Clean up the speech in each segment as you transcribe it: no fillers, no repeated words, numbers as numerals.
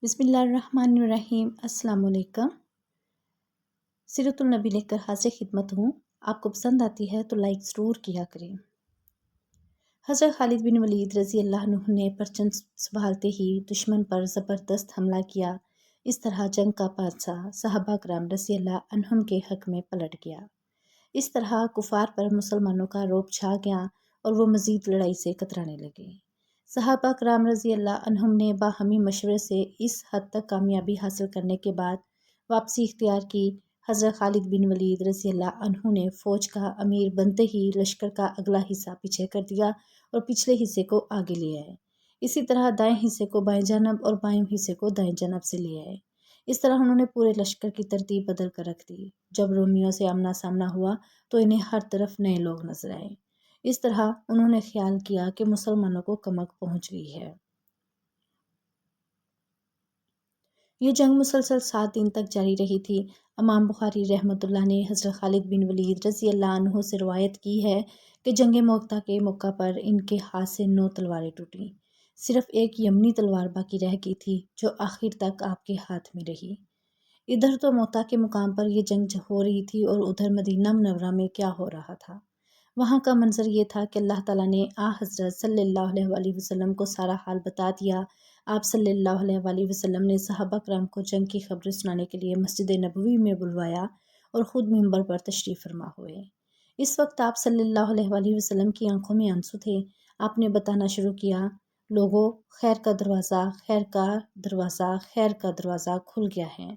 بسم اللہ الرحمن الرحیم۔ السلام علیکم۔ سیرت النبی لے کر حاضر خدمت ہوں۔ آپ کو پسند آتی ہے تو لائک ضرور کیا کریں۔ حضرت خالد بن ولید رضی اللہ عنہ نے پرچم سنبھالتے ہی دشمن پر زبردست حملہ کیا۔ اس طرح جنگ کا پانسہ صحابہ کرام رضی اللہ عنہم کے حق میں پلٹ گیا۔ اس طرح کفار پر مسلمانوں کا رعب چھا گیا اور وہ مزید لڑائی سے کترانے لگے۔ صحابہ کرام رضی اللہ عنہم نے باہمی مشورے سے اس حد تک کامیابی حاصل کرنے کے بعد واپسی اختیار کی۔ حضرت خالد بن ولید رضی اللہ عنہ نے فوج کا امیر بنتے ہی لشکر کا اگلا حصہ پیچھے کر دیا اور پچھلے حصے کو آگے لے آئے۔ اسی طرح دائیں حصے کو بائیں جانب اور بائیں حصے کو دائیں جانب سے لے آئے۔ اس طرح انہوں نے پورے لشکر کی ترتیب بدل کر رکھ دی۔ جب رومیوں سے آمنا سامنا ہوا تو انہیں ہر طرف نئے لوگ نظر آئے۔ اس طرح انہوں نے خیال کیا کہ مسلمانوں کو کمک پہنچ گئی ہے۔ یہ جنگ مسلسل 7 دن تک جاری رہی تھی۔ امام بخاری رحمۃ اللہ نے حضرت خالد بن ولید رضی اللہ عنہ سے روایت کی ہے کہ جنگ موقع کے موقع پر ان کے ہاتھ سے 9 تلواریں ٹوٹیں۔ صرف ایک یمنی تلوار باقی رہ گئی تھی جو آخر تک آپ کے ہاتھ میں رہی۔ ادھر تو موقع کے مقام پر یہ جنگ ہو رہی تھی اور ادھر مدینہ منورہ میں کیا ہو رہا تھا۔ وہاں کا منظر یہ تھا کہ اللہ تعالیٰ نے حضرت صلی اللہ علیہ وآلہ وسلم کو سارا حال بتا دیا۔ آپ صلی اللہ علیہ وآلہ وسلم نے صحابہ کرام کو جنگ کی خبریں سنانے کے لیے مسجد نبوی میں بلوایا اور خود منبر پر تشریف فرما ہوئے۔ اس وقت آپ صلی اللہ علیہ وآلہ وسلم کی آنکھوں میں آنسو تھے۔ آپ نے بتانا شروع کیا، لوگوں، خیر کا دروازہ، خیر کا دروازہ، خیر کا دروازہ کھل گیا ہے۔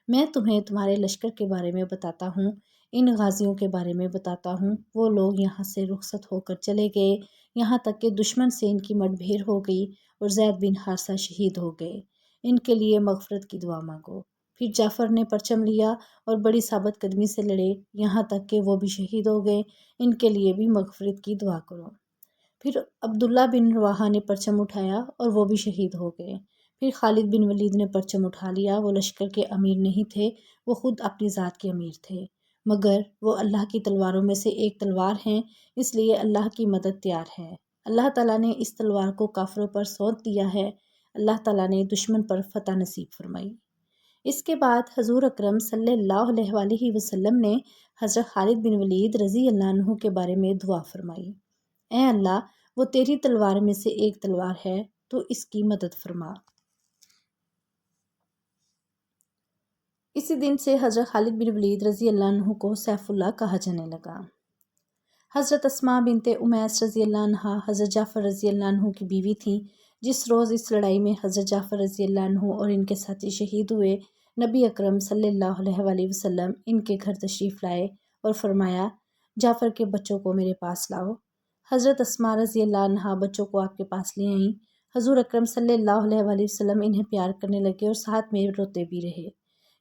میں تمہیں تمہارے لشکر کے بارے میں بتاتا ہوں، ان غازیوں کے بارے میں بتاتا ہوں۔ وہ لوگ یہاں سے رخصت ہو کر چلے گئے، یہاں تک کہ دشمن سے ان کی مٹ بھیڑ ہو گئی اور زید بن حارثہ شہید ہو گئے۔ ان کے لیے مغفرت کی دعا مانگو۔ پھر جعفر نے پرچم لیا اور بڑی ثابت قدمی سے لڑے، یہاں تک کہ وہ بھی شہید ہو گئے۔ ان کے لیے بھی مغفرت کی دعا کرو۔ پھر عبداللہ بن رواحہ نے پرچم اٹھایا اور وہ بھی شہید ہو گئے۔ پھر خالد بن ولید نے پرچم اٹھا لیا۔ وہ لشکر کے امیر نہیں تھے، وہ خود اپنی ذات کے امیر تھے، مگر وہ اللہ کی تلواروں میں سے ایک تلوار ہیں، اس لیے اللہ کی مدد تیار ہے۔ اللہ تعالیٰ نے اس تلوار کو کافروں پر سونپ دیا ہے۔ اللہ تعالیٰ نے دشمن پر فتح نصیب فرمائی۔ اس کے بعد حضور اکرم صلی اللہ علیہ وآلہ وسلم نے حضرت خالد بن ولید رضی اللہ عنہ کے بارے میں دعا فرمائی، اے اللہ، وہ تیری تلوار میں سے ایک تلوار ہے، تو اس کی مدد فرما۔ اسی دن سے حضرت خالد بن ولید رضی اللہ عنہ کو سیف اللہ کہا جانے لگا۔ حضرت اسماء بنت امیس رضی اللہ عنہا حضرت جعفر رضی اللہ عنہ کی بیوی تھیں۔ جس روز اس لڑائی میں حضرت جعفر رضی اللہ عنہ اور ان کے ساتھی شہید ہوئے، نبی اکرم صلی اللہ علیہ وآلہ وسلم ان کے گھر تشریف لائے اور فرمایا، جعفر کے بچوں کو میرے پاس لاؤ۔ حضرت اسماء رضی اللہ عنہا بچوں کو آپ کے پاس لے آئیں۔ حضور اکرم صلی اللہ علیہ وآلہ وسلم انہیں پیار کرنے لگے اور ساتھ میں روتے بھی رہے،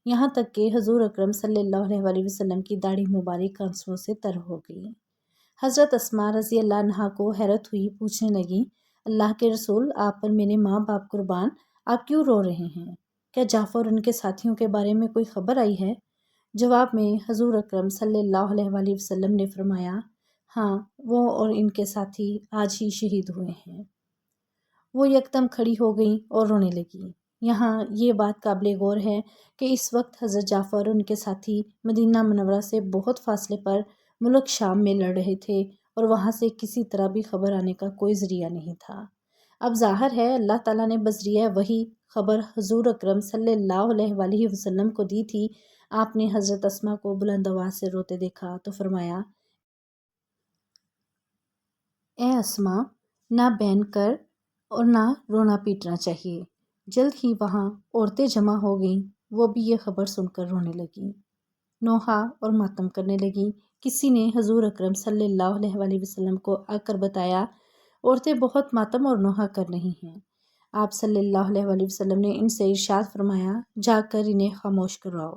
یہاں تک کہ حضور اکرم صلی اللہ علیہ وآلہ وسلم کی داڑھی مبارک آنسوؤں سے تر ہو گئی۔ حضرت اسماء رضی اللہ عنہا کو حیرت ہوئی، پوچھنے لگیں، اللہ کے رسول، آپ پر میرے ماں باپ قربان، آپ کیوں رو رہے ہیں؟ کیا جعفر اور ان کے ساتھیوں کے بارے میں کوئی خبر آئی ہے؟ جواب میں حضور اکرم صلی اللہ علیہ وآلہ وسلم نے فرمایا، ہاں، وہ اور ان کے ساتھی آج ہی شہید ہوئے ہیں۔ وہ یکدم کھڑی ہو گئیں اور رونے لگیں۔ یہاں یہ بات قابل غور ہے کہ اس وقت حضرت جعفر اور ان کے ساتھی مدینہ منورہ سے بہت فاصلے پر ملک شام میں لڑ رہے تھے اور وہاں سے کسی طرح بھی خبر آنے کا کوئی ذریعہ نہیں تھا۔ اب ظاہر ہے اللہ تعالیٰ نے بذریعہ وحی خبر حضور اکرم صلی اللہ علیہ وآلہ وسلم کو دی تھی۔ آپ نے حضرت اسماء کو بلند آواز سے روتے دیکھا تو فرمایا، اے اسماء، نہ بین کر اور نہ رونا پیٹنا چاہیے۔ جلد ہی وہاں عورتیں جمع ہو گئیں، وہ بھی یہ خبر سن کر رونے لگیں، نوحہ اور ماتم کرنے لگیں۔ کسی نے حضور اکرم صلی اللہ علیہ وآلہ وسلم کو آ کر بتایا، عورتیں بہت ماتم اور نوحہ کر رہی ہیں۔ آپ صلی اللہ علیہ وآلہ وسلم نے ان سے ارشاد فرمایا، جا کر انہیں خاموش کرواؤ۔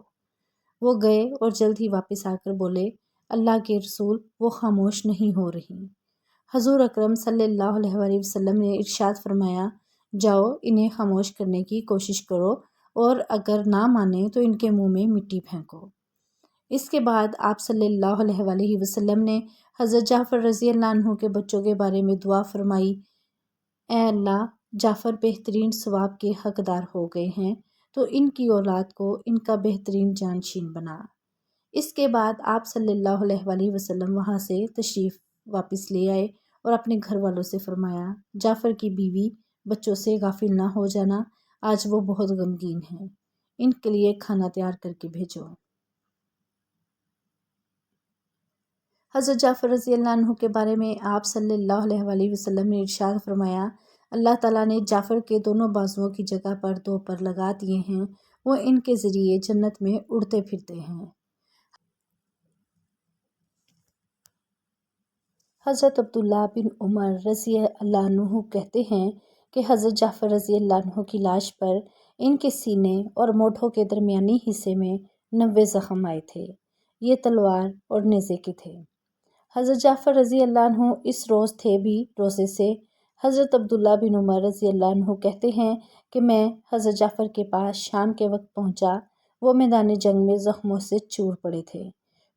وہ گئے اور جلد ہی واپس آ کر بولے، اللہ کے رسول، وہ خاموش نہیں ہو رہی۔ حضور اکرم صلی اللہ علیہ وآلہ وسلم نے ارشاد فرمایا، جاؤ انہیں خاموش کرنے کی کوشش کرو اور اگر نہ مانے تو ان کے منہ میں مٹی پھینکو۔ اس کے بعد آپ صلی اللہ علیہ وآلہ وسلم نے حضرت جعفر رضی اللہ عنہ کے بچوں کے بارے میں دعا فرمائی، اے اللہ، جعفر بہترین ثواب کے حقدار ہو گئے ہیں تو ان کی اولاد کو ان کا بہترین جانشین بنا۔ اس کے بعد آپ صلی اللہ علیہ وآلہ وسلم وہاں سے تشریف واپس لے آئے اور اپنے گھر والوں سے فرمایا، جعفر کی بیوی بچوں سے غافل نہ ہو جانا، آج وہ بہت غمگین ہیں، ان کے لیے کھانا تیار کر کے بھیجو۔ حضرت جعفر رضی اللہ عنہ کے بارے میں آپ صلی اللہ علیہ وآلہ وسلم نے ارشاد فرمایا، اللہ تعالیٰ نے جعفر کے دونوں بازوؤں کی جگہ پر 2 پر لگا دیے ہیں، وہ ان کے ذریعے جنت میں اڑتے پھرتے ہیں۔ حضرت عبداللہ بن عمر رضی اللہ عنہ کہتے ہیں کہ حضرت جعفر رضی اللہ عنہ کی لاش پر ان کے سینے اور مونڈھوں کے درمیانی حصے میں 90 زخم آئے تھے، یہ تلوار اور نیزے کے تھے۔ حضرت جعفر رضی اللہ عنہ اس روز تھے بھی روزے سے۔ حضرت عبداللہ بن عمر رضی اللہ عنہ کہتے ہیں کہ میں حضرت جعفر کے پاس شام کے وقت پہنچا، وہ میدان جنگ میں زخموں سے چور پڑے تھے۔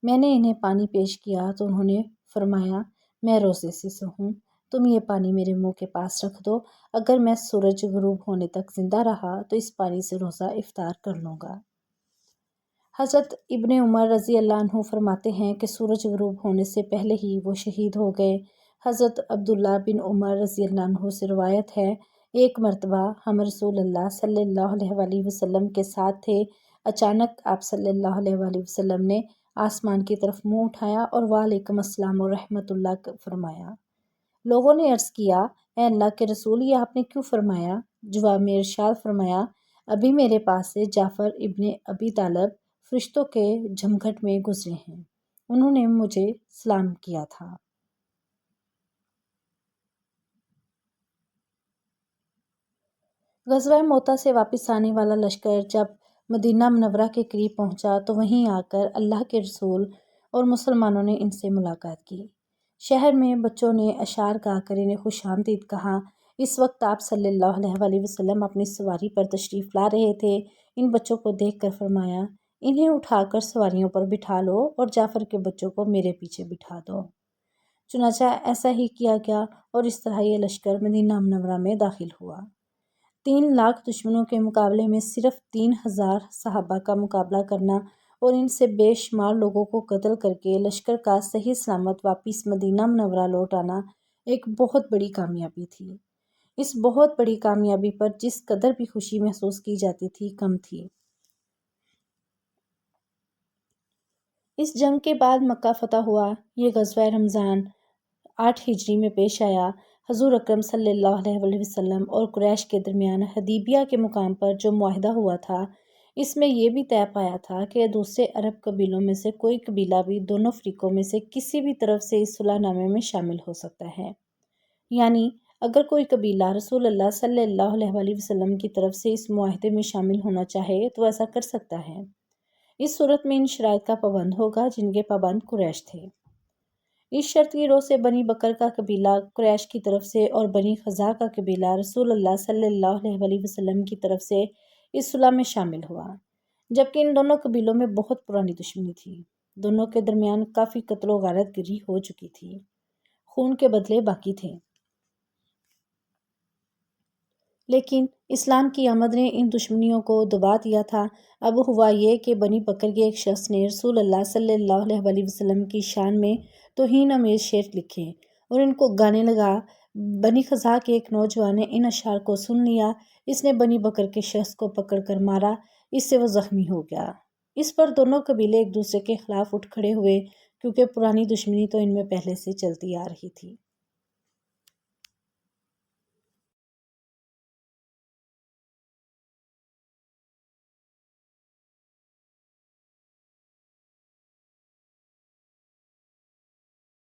میں نے انہیں پانی پیش کیا تو انہوں نے فرمایا، میں روزے سے ہوں، تم یہ پانی میرے منہ کے پاس رکھ دو، اگر میں سورج غروب ہونے تک زندہ رہا تو اس پانی سے روزہ افطار کر لوں گا۔ حضرت ابن عمر رضی اللہ عنہ فرماتے ہیں کہ سورج غروب ہونے سے پہلے ہی وہ شہید ہو گئے۔ حضرت عبداللہ بن عمر رضی اللہ عنہ سے روایت ہے، ایک مرتبہ ہم رسول اللہ صلی اللہ علیہ وآلہ وسلم کے ساتھ تھے، اچانک آپ صلی اللہ علیہ وآلہ وسلم نے آسمان کی طرف منہ اٹھایا اور وعلیکم السلام ورحمۃ اللہ فرمایا۔ لوگوں نے عرض کیا، اے اللہ کے رسول، یہ آپ نے کیوں فرمایا؟ جواب میں ارشاد فرمایا، ابھی میرے پاس سے جعفر ابن ابی طالب فرشتوں کے جھمگھٹ میں گزرے ہیں، انہوں نے مجھے سلام کیا تھا۔ غزوہ موتا سے واپس آنے والا لشکر جب مدینہ منورہ کے قریب پہنچا تو وہیں آ کر اللہ کے رسول اور مسلمانوں نے ان سے ملاقات کی۔ شہر میں بچوں نے اشعار گا کر انہیں خوش آمدید کہا۔ اس وقت آپ صلی اللہ علیہ وآلہ وسلم اپنی سواری پر تشریف لا رہے تھے۔ ان بچوں کو دیکھ کر فرمایا، انہیں اٹھا کر سواریوں پر بٹھا لو اور جعفر کے بچوں کو میرے پیچھے بٹھا دو۔ چنانچہ ایسا ہی کیا گیا اور اس طرح یہ لشکر مدینہ منورہ میں داخل ہوا۔ 3 لاکھ دشمنوں کے مقابلے میں صرف 3000 صحابہ کا مقابلہ کرنا اور ان سے بے شمار لوگوں کو قتل کر کے لشکر کا صحیح سلامت واپس مدینہ منورہ لوٹ آنا ایک بہت بڑی کامیابی تھی۔ اس بہت بڑی کامیابی پر جس قدر بھی خوشی محسوس کی جاتی تھی کم تھی۔ اس جنگ کے بعد مکہ فتح ہوا۔ یہ غزوہ رمضان 8 ہجری میں پیش آیا۔ حضور اکرم صلی اللہ علیہ وآلہ وسلم اور قریش کے درمیان حدیبیہ کے مقام پر جو معاہدہ ہوا تھا، اس میں یہ بھی طے پایا تھا کہ دوسرے عرب قبیلوں میں سے کوئی قبیلہ بھی دونوں فریقوں میں سے کسی بھی طرف سے اس صلح نامے میں شامل ہو سکتا ہے۔ یعنی اگر کوئی قبیلہ رسول اللہ صلی اللہ علیہ وآلہ وسلم کی طرف سے اس معاہدے میں شامل ہونا چاہے تو ایسا کر سکتا ہے۔ اس صورت میں ان شرائط کا پابند ہوگا جن کے پابند قریش تھے۔ اس شرط کی روح سے بنی بکر کا قبیلہ قریش کی طرف سے اور بنی خزاع کا قبیلہ رسول اللہ صلی اللہ علیہ وآلہ وسلم کی طرف سے اس صلح میں شامل ہوا، جبکہ ان دونوں قبیلوں میں بہت پرانی دشمنی تھی۔ دونوں کے درمیان کافی قتل و غارت گری ہو چکی تھی، خون کے بدلے باقی تھے۔ لیکن اسلام کی آمد نے ان دشمنیوں کو دبا دیا تھا۔ اب ہوا یہ کہ بنی بکر کے ایک شخص نے رسول اللہ صلی اللہ علیہ وآلہ وسلم کی شان میں توہین آمیز شعر لکھے اور ان کو گانے لگا۔ بنی خزاع کے ایک نوجوان نے ان اشعار کو سن لیا، اس نے بنی بکر کے شخص کو پکڑ کر مارا، اس سے وہ زخمی ہو گیا۔ اس پر دونوں قبیلے ایک دوسرے کے خلاف اٹھ کھڑے ہوئے، کیونکہ پرانی دشمنی تو ان میں پہلے سے چلتی آ رہی تھی۔